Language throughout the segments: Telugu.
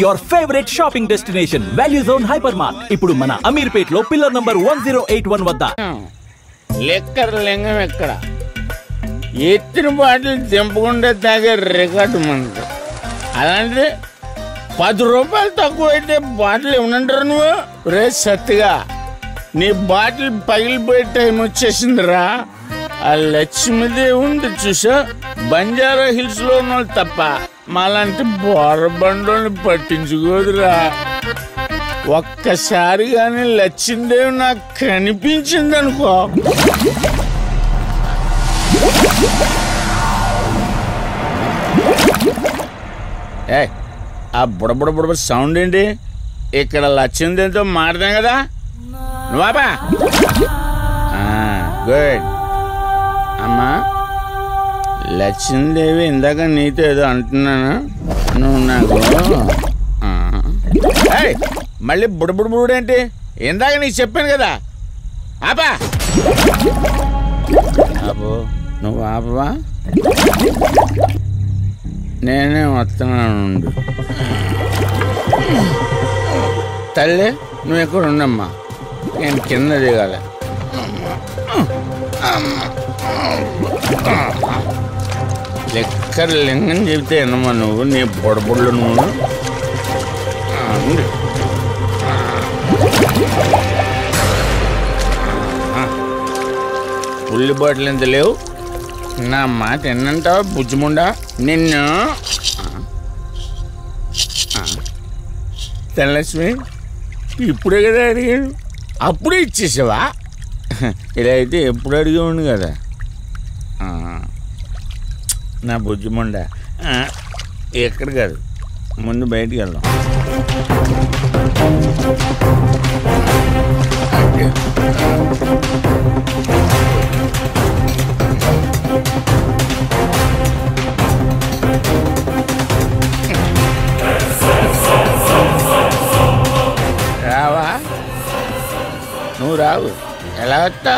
your favorite shopping destination, Value Zone Hypermart. ఇప్పుడు మన అమీర్పేట్ లో పిల్లర్ నంబర్ 1081 వద్ద. లెక్కర్ లింగం ఎక్కడ ఎత్తిన బాటిల్ తెంపకుండా తాగే రికార్డు మనకు. అలాంటి 10 రూపాయలు తక్కువ అయితే బాటిల్ ఏమనంటారు నువ్వు? రే సత్తిగా నీ బాటిల్ పగిలిపోయే టైం వచ్చేసిందిరా. ఆ లక్ష్మీదేవి ఉంది చూసా, బంజారా హిల్స్ లో ఉన్న తప్ప మాలాంటి బోరబండోని పట్టించుకోదురా. ఒక్కసారి కానీ లక్ష్మీదేవి నాకు కనిపించింది అనుకో, ఆ బుడబుడ సౌండ్ ఏంటి? ఇక్కడ లక్ష్మీదేవితో మాట్లాడాం కదా నువ్వా? గుడ్ అమ్మా. లక్ష్మీదేవి ఇందాక నీతో ఏదో అంటున్నాను, నువ్వు నాకు మళ్ళీ బుడబుడు ఏంటి? ఇందాక నీకు చెప్పాను కదా ఆపా. ఆపో, నువ్వు ఆపవా? నేనే వస్తున్నాను. తల్లి నువ్వు ఎక్కడ ఉండమ్మా, నేను కింద దిగాలి. లెక్కర్ లింగం చెబితే ఎన్నమ్మా నువ్వు, నీ బొడబుళ్ళు నువ్వు. ఉల్లి బాటిల్ ఎంత లేవు, నా మాట ఎన్నంటావా బుజ్జిముండా నిన్ను? ధనలక్ష్మి ఇప్పుడే కదా అడిగాడు, అప్పుడే ఇచ్చేసావా? ఇలా అయితే ఎప్పుడు అడిగేవాడు కదా నా బుజ్జిముండా. ఎక్కడ కాదు, ముందు బయటికి వెళ్దాం. రావా? నువ్వు రావు, ఎలా వస్తా?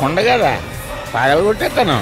కొండ కదా, పగలగొట్టేస్తాను.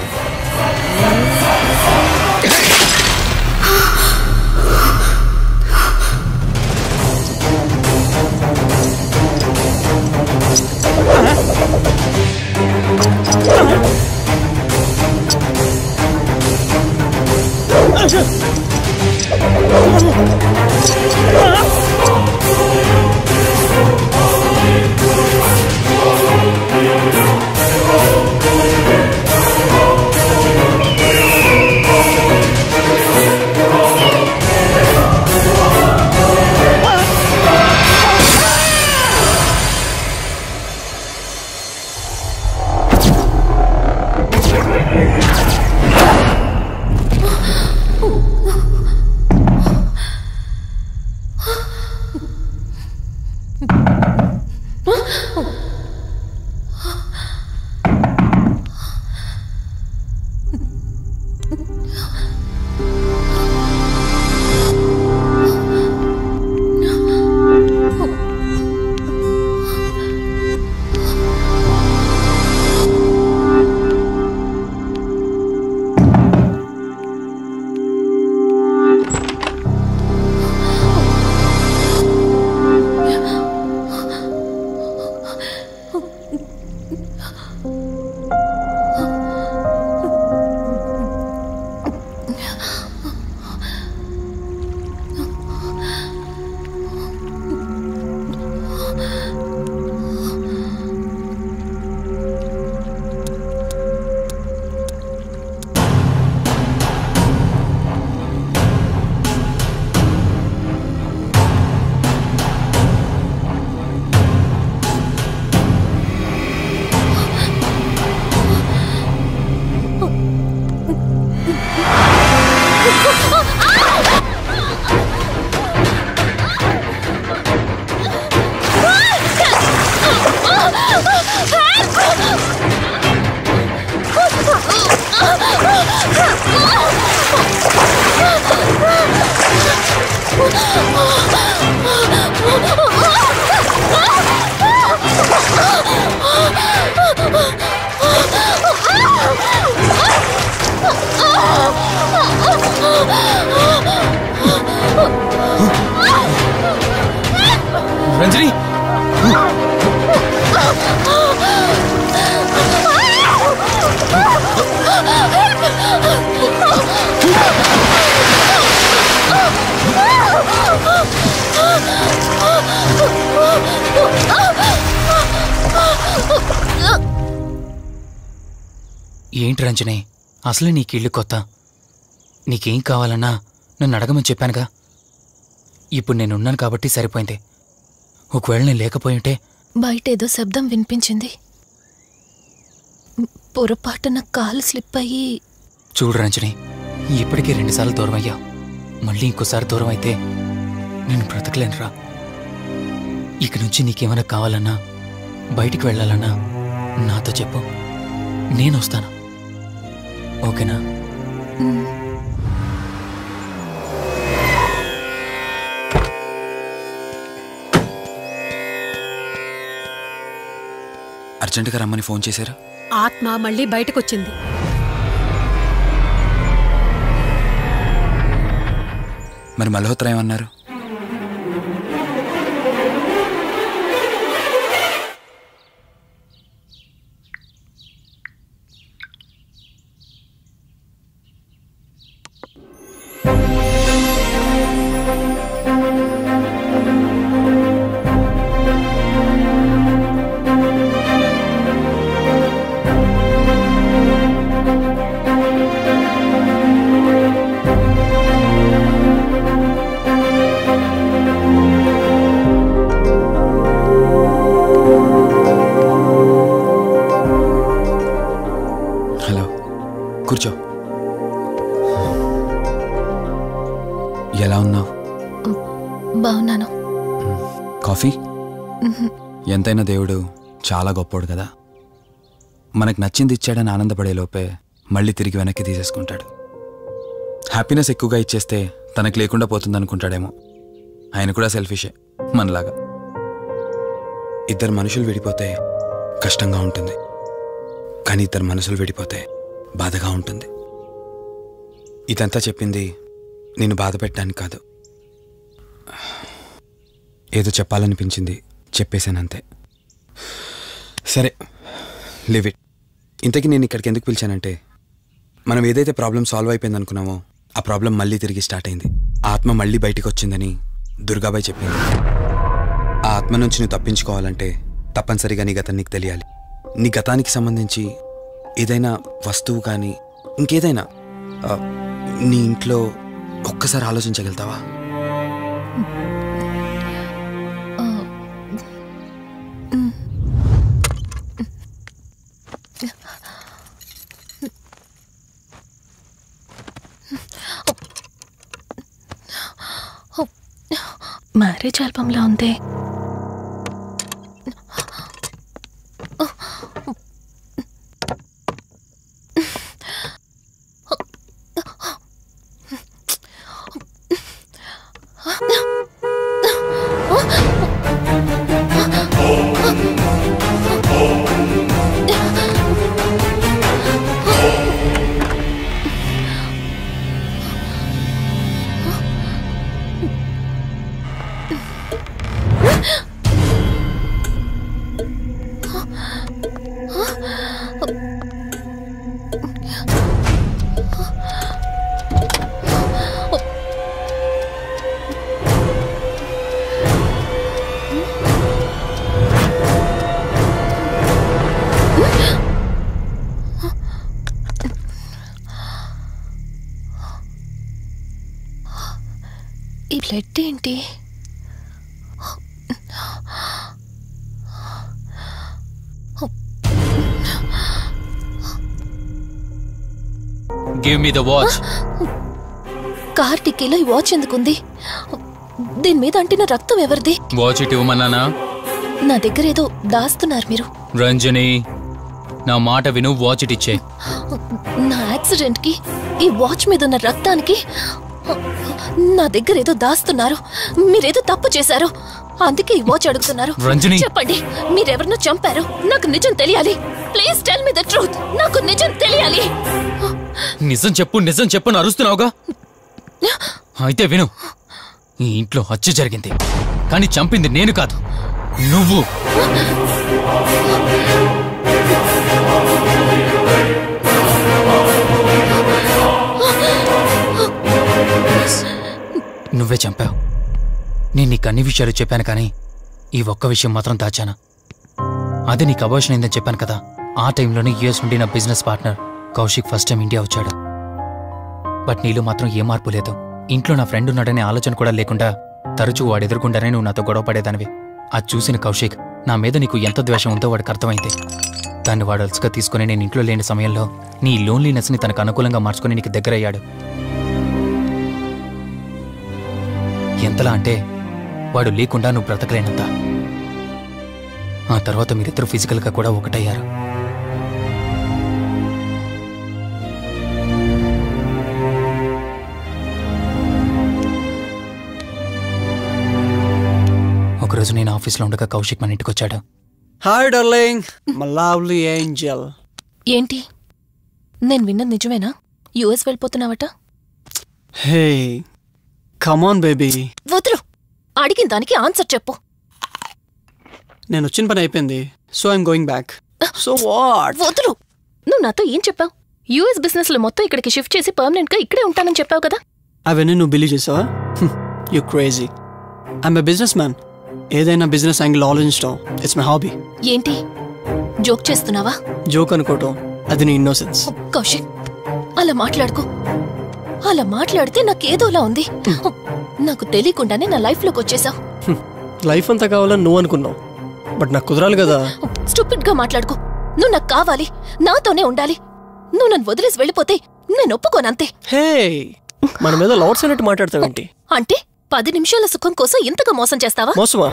రంజని ఏంటి రంజని, అసలే నీకు ఇల్లు కొత్త. నీకేం కావాలన్నా నన్ను అడగమని చెప్పానుగా. ఇప్పుడు నేనున్నాను కాబట్టి సరిపోయింది. ఒకవేళ నేను లేకపోయింటే బయట ఏదో శబ్దం వినిపించింది. పొరపాటున కాలు స్లిప్ అయ్యి. చూడు రంజని, ఇప్పటికే 2 సార్లు దూరం అయ్యావు. మళ్ళీ ఇంకోసారి దూరం అయితే నేను బ్రతకలేనురా. ఇక నుంచి నీకేమైనా కావాలన్నా బయటికి వెళ్ళాలన్నా నాతో చెప్పు, నేను వస్తాను. ఓకేనా? అర్జెంటుగా రమ్మని ఫోన్ చేశారు. ఆత్మ మళ్ళీ బయటకొచ్చింది. మరి మల్హోత్రా ఏమన్నారు? కూర్చో. ఎలా ఉన్నావు? బాగున్నాను. కాఫీ? ఎంతైనా దేవుడు చాలా గొప్పోడు కదా. మనకు నచ్చింది ఇచ్చాడని ఆనందపడే లోపే మళ్ళీ తిరిగి వెనక్కి తీసేసుకుంటాడు. హ్యాపీనెస్ ఎక్కువగా ఇచ్చేస్తే తనకు లేకుండా పోతుందనుకుంటాడేమో. ఆయన కూడా సెల్ఫిషే మనలాగా. ఇద్దరు మనుషులు విడిపోతే కష్టంగా ఉంటుంది, కానీ ఇద్దరు మనసులు విడిపోతే బాధగా ఉంటుంది. ఇదంతా చెప్పింది నేను బాధ పెట్టడానికి కాదు. ఏదో చెప్పాలనిపించింది, చెప్పేశానంతే. సరే, లివ్ ఇట్. ఇంతకీ నేను ఇక్కడికి ఎందుకు పిలిచానంటే, మనం ఏదైతే ప్రాబ్లం సాల్వ్ అయిపోయింది అనుకున్నామో ఆ ప్రాబ్లం మళ్ళీ తిరిగి స్టార్ట్ అయింది. ఆత్మ మళ్ళీ బయటికి వచ్చిందని దుర్గాబాయ్ చెప్పింది. ఆ ఆత్మ నుంచి నువ్వు తప్పించుకోవాలంటే తప్పనిసరిగా నీ గతం నీకు తెలియాలి. నీ గతానికి సంబంధించి ఏదైనా వస్తువు కానీ ఇంకేదైనా నీ ఇంట్లో ఒక్కసారి ఆలోచించగలుగుతావా? మ్యారేజ్ ఆల్బంలా ఉంది. ఈ బ్లడ్ ఏంటి? Give me the watch. Car టిక్కీలో ఈ వాచ్ ఎందుకుంది? దీని మీద అంటిన రక్తం ఎవరిది? వాచ్ ఇటు ఇవ్వమన్నానా? నా దగ్గర ఏదో దాస్తున్నారు మీరు. రంజని, నా మాట విను, వాచ్ ఇటు ఇచ్చే. నా యాక్సిడెంట్ కి ఈ వాచ్ మీద ఉన్న రక్తానికి నా దగ్గర ఏదో దాస్తున్నారు. మీరేదో తప్పు చేశారు, అందుకే ఈ వాచ్ అడుగుతున్నారు. రంజని, చెప్పండి, మీరెవరినో చంపారు. నాకు నిజం తెలియాలి. Please tell me the truth. నాకు నిజం తెలియాలి. నిజం చెప్పు, నిజం చెప్పు అని అరుస్తున్నావుగా. అయితే విను, ఈ ఇంట్లో హత్య జరిగింది, కానీ చంపింది నేను కాదు, నువ్వు. నువ్వే చంపావు. నేను నీకు అన్ని విషయాలు చెప్పాను, కానీ ఈ ఒక్క విషయం మాత్రం దాచాను. అదే నీకు అబార్షన్ అయిందని చెప్పాను కదా. ఆ టైంలోనే యూఎస్ నుండి నా business partner Kaushik first time India వచ్చాడు. బట్ నీలో మాత్రం ఏ మార్పు లేదు. ఇంట్లో నా ఫ్రెండ్ ఉన్నాడనే ఆలోచన కూడా లేకుండా తరచూ వాడు ఎదుర్కొంటానే నువ్వు నాతో గొడవ పడేదానివి. అది చూసిన కౌశిక్ నా మీద నీకు ఎంత ద్వేషం ఉందో వాడికి అర్థమైంది. దాన్ని వాడు అలసుగా తీసుకుని నేను ఇంట్లో లేని సమయంలో నీ లోన్లీనెస్ని తనకు అనుకూలంగా మార్చుకుని నీకు దగ్గరయ్యాడు. ఎంతలా అంటే వాడు లేకుండా నువ్వు బ్రతకలేనంత. ఆ తర్వాత మీరిద్దరూ ఫిజికల్గా కూడా ఒకటయ్యారు. ఒకరోజు నేను ఆఫీస్లో ఉండగా కౌశిక్ మన ఇంటికి వచ్చాడు. Hi darling, my lovely angel. ఏంటి, నేను విన్నది నిజమేనా? యుఎస్ వెళ్ళిపోతున్నావట? Hey come on baby. వదులు, అడిగిన దానికి ఆన్సర్ చెప్పు. నేను వచ్చిన పని అయిపోయింది, so I'm going back. So what? వదులు. నువ్వు నాతో ఏం చెప్పావు? యుఎస్ బిజినెస్ లో మొత్తం ఇక్కడికి షిఫ్ట్ చేసి పర్మనెంట్ గా ఇక్కడే ఉంటానని చెప్పావు కదా. అవన్నీ నువ్వు బిలీవ్ చేసావా? You crazy. I'm a business man. ఏదైనా బిజినెస్ యాంగిల్ ఆలోచించడం ఇట్స్ మై హాబీ. ఏంటి, జోక్ చేస్తున్నావా? జోక్ అనుకోవటం అది నీ ఇన్నోసెన్స్. కౌశిక్, అలా మాట్లాడుకో. అలా మాట్లాడితే నాకేదోలా ఉంది. నాకు తెలియకుండానే నా లైఫ్ లోకి వచ్చేసావు. లైఫ్ అంతా కావాలని నువ్వు అనుకున్నావు, బట్ నాకు కుదరాలి కదా. స్టూపిడ్ గా మాట్లాడుకో. నువ్వు నాకు కావాలి, నాతోనే ఉండాలి. నువ్వు నన్ను వదిలేసి వెళ్ళిపోతే నేను ఒప్పుకోనంతే. హే, మన మీద లవర్స్ అన్నట్టు మాట్లాడతావేంటి? అంటే 10 నిమిషాల సుఖం కోసం ఇంతగా మోసం చేస్తావా? మోసమా?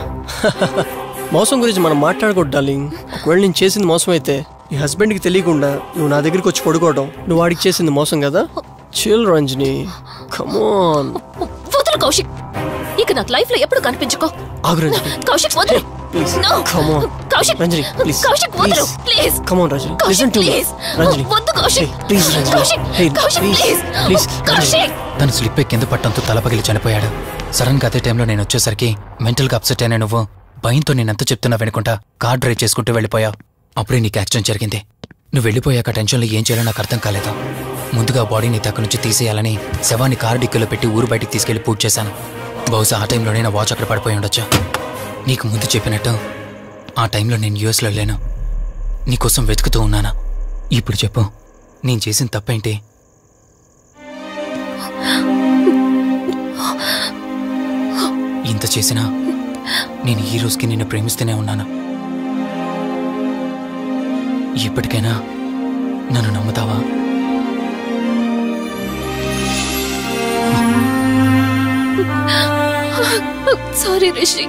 మోసం గురించి మనం మాట్లాడకూడదు డార్లింగ్. ఒకవేళ నేను చేసింది మోసం అయితే నీ హస్బెండ్కి తెలియకుండా నువ్వు నా దగ్గరికి వచ్చి పడుకోవడం నువ్వు వాడికి చేసింది మోసం కదా. Chill Ranjani, come on. వదులు కౌశిక్, ఇక నాకు లైఫ్ లో ఎప్పుడు కనిపించుకో. ఆగు రంజని. కౌశిక్ వదులు. Please No. Come on. Kaushik, Ranjani please. Kaushik వదులు please. Come on Ranjani, Kaushik listen to me. Please. Ranjani వద్దు Kaushik. Please Ranjani. Kaushik, hey Kaushik please please. Please. Kaushik. తను స్లిప్ కింద పట్టంతో తల పగిలి చనిపోయాడు. సడన్ గా అదే టైంలో నేను వచ్చేసరికి మెంటల్ గా అప్సెట్ అయినా నువ్వు భయంతో నేనెంత చెప్తున్నా వెనుకుంటా కార్ డ్రైవ్ చేసుకుంటూ వెళ్ళిపోయావు. అప్పుడే నీకు యాక్సిడెంట్ జరిగింది. నువ్వు వెళ్ళిపోయాక టెన్షన్లో ఏం చేయాలో నాకు అర్థం కాలేదు. ముందుగా బాడీని అక్కడి నుంచి తీసేయాలని శవాన్ని కారు డిక్కీలో పెట్టి ఊరు బయటికి తీసుకెళ్లి పూజ చేశాను. బహుశా ఆ టైంలోనే నా వాచ్ అక్కడ పడిపోయి ఉండొచ్చు. నీకు ముందు చెప్పినట్టు ఆ టైంలో నేను యూఎస్లో లేను, నీకోసం వెతుకుతూ ఉన్నాను. ఇప్పుడు చెప్పు, నేను చేసిన తప్పేంటి? ఇంత చేసినా నేను ఈ రోజుకి నిన్ను ప్రేమిస్తూనే ఉన్నాను. ఇప్పటికైనా నన్ను నమ్ముతావా? సారీ రిషి.